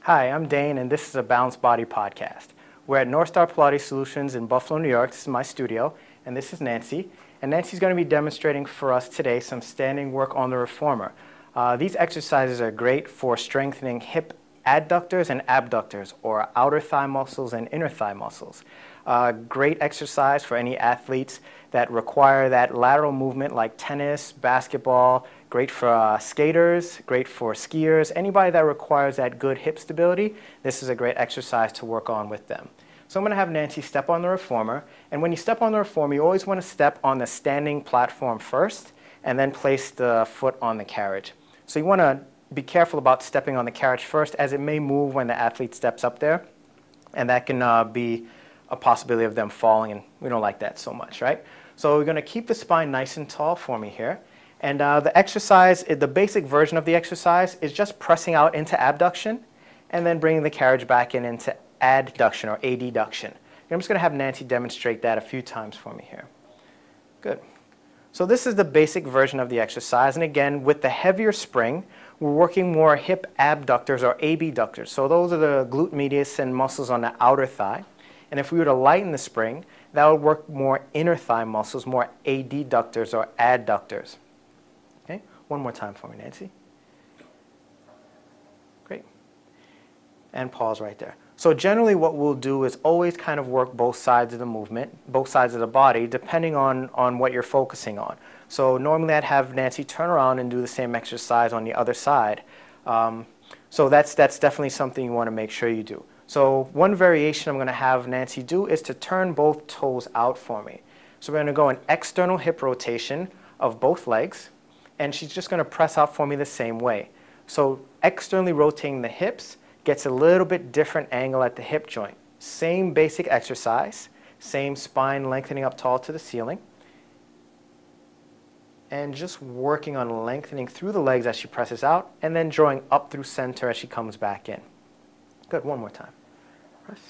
Hi, I'm Dane, and this is a Balanced Body podcast. We're at North Star Pilates Solutions in Buffalo, New York. This is my studio, and this is Nancy. And Nancy's going to be demonstrating for us today some standing work on the reformer. These exercises are great for strengthening hip adductors and abductors, or outer thigh muscles and inner thigh muscles. Great exercise for any athletes that require that lateral movement like tennis, basketball, great for skaters, great for skiers, anybody that requires that good hip stability. This is a great exercise to work on with them. So I'm going to have Nancy step on the reformer, and when you step on the reformer, you always want to step on the standing platform first and then place the foot on the carriage. So you want to be careful about stepping on the carriage first, as it may move when the athlete steps up there, and that can be a possibility of them falling, and we don't like that so much, right? So we're going to keep the spine nice and tall for me here. And the exercise, the basic version of the exercise is just pressing out into abduction and then bringing the carriage back in into adduction or adduction. And I'm just going to have Nancy demonstrate that a few times for me here. Good. So this is the basic version of the exercise. And again, with the heavier spring, we're working more hip abductors or abductors. So those are the glute medius and muscles on the outer thigh. And if we were to lighten the spring, that would work more inner thigh muscles, more adductors or adductors. Okay, one more time for me, Nancy. Great. And pause right there. So generally what we'll do is always kind of work both sides of the movement, both sides of the body, depending on what you're focusing on. So normally I'd have Nancy turn around and do the same exercise on the other side. So that's definitely something you want to make sure you do. So one variation I'm going to have Nancy do is to turn both toes out for me. So we're going to go an external hip rotation of both legs, and she's just going to press out for me the same way. So externally rotating the hips gets a little bit different angle at the hip joint. Same basic exercise, same spine lengthening up tall to the ceiling, and just working on lengthening through the legs as she presses out, and then drawing up through center as she comes back in. Good, one more time. Press.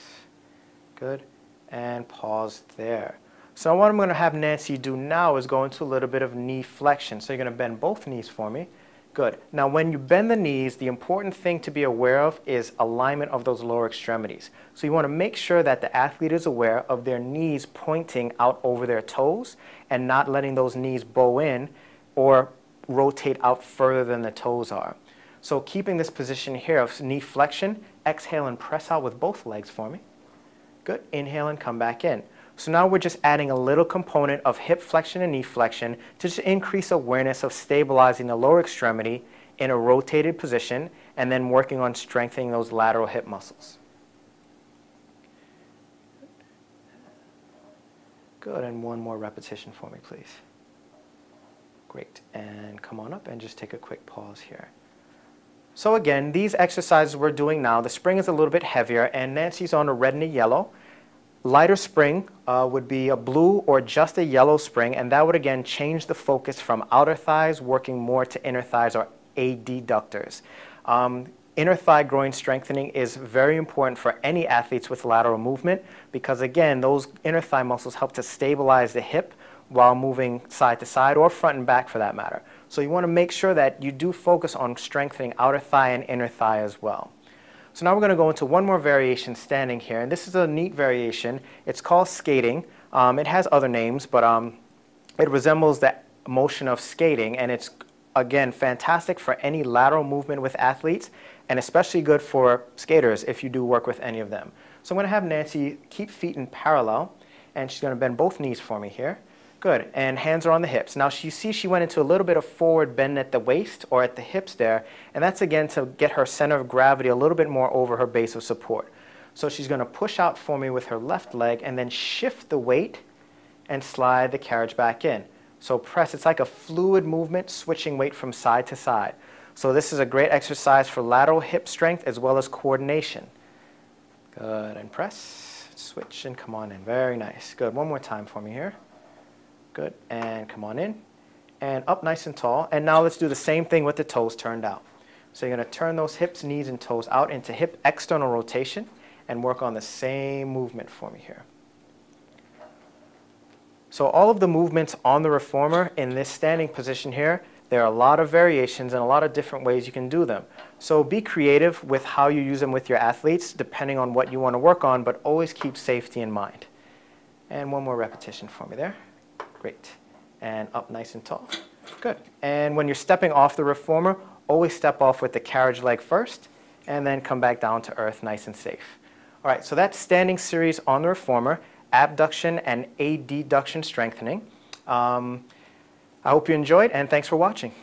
Good, and pause there. So what I'm going to have Nancy do now is go into a little bit of knee flexion. So you're going to bend both knees for me. Good. Now when you bend the knees, the important thing to be aware of is alignment of those lower extremities. So you want to make sure that the athlete is aware of their knees pointing out over their toes and not letting those knees bow in or rotate out further than the toes are. So keeping this position here of knee flexion, exhale and press out with both legs for me. Good. Inhale and come back in. So now we're just adding a little component of hip flexion and knee flexion to just increase awareness of stabilizing the lower extremity in a rotated position and then working on strengthening those lateral hip muscles. Good, and one more repetition for me, please. Great, and come on up and just take a quick pause here. So again, these exercises we're doing now, the spring is a little bit heavier, and Nancy's on a red and a yellow. Lighter spring would be a blue or just a yellow spring, and that would again change the focus from outer thighs working more to inner thighs or adductors. Inner thigh groin strengthening is very important for any athletes with lateral movement because again, those inner thigh muscles help to stabilize the hip while moving side to side or front and back for that matter. So you want to make sure that you do focus on strengthening outer thigh and inner thigh as well. So now we're going to go into one more variation standing here, and this is a neat variation. It's called skating. It has other names, but it resembles the motion of skating, and it's, again, fantastic for any lateral movement with athletes, and especially good for skaters if you do work with any of them. So I'm going to have Nancy keep feet in parallel, and she's going to bend both knees for me here. Good, and hands are on the hips. Now you see she went into a little bit of forward bend at the waist or at the hips there, and that's again to get her center of gravity a little bit more over her base of support. So she's going to push out for me with her left leg and then shift the weight and slide the carriage back in. So press, it's like a fluid movement, switching weight from side to side. So this is a great exercise for lateral hip strength as well as coordination. Good, and press, switch, and come on in. Very nice. Good, one more time for me here. Good, and come on in, and up nice and tall. And now let's do the same thing with the toes turned out. So you're going to turn those hips, knees, and toes out into hip external rotation and work on the same movement for me here. So all of the movements on the reformer in this standing position here, There are a lot of variations and a lot of different ways you can do them. So be creative with how you use them with your athletes, depending on what you want to work on, but always keep safety in mind. And one more repetition for me there. Great. And up nice and tall. Good. And when you're stepping off the reformer, always step off with the carriage leg first, and then come back down to earth nice and safe. All right, so that's standing series on the reformer, abduction and adduction strengthening. I hope you enjoyed, and thanks for watching.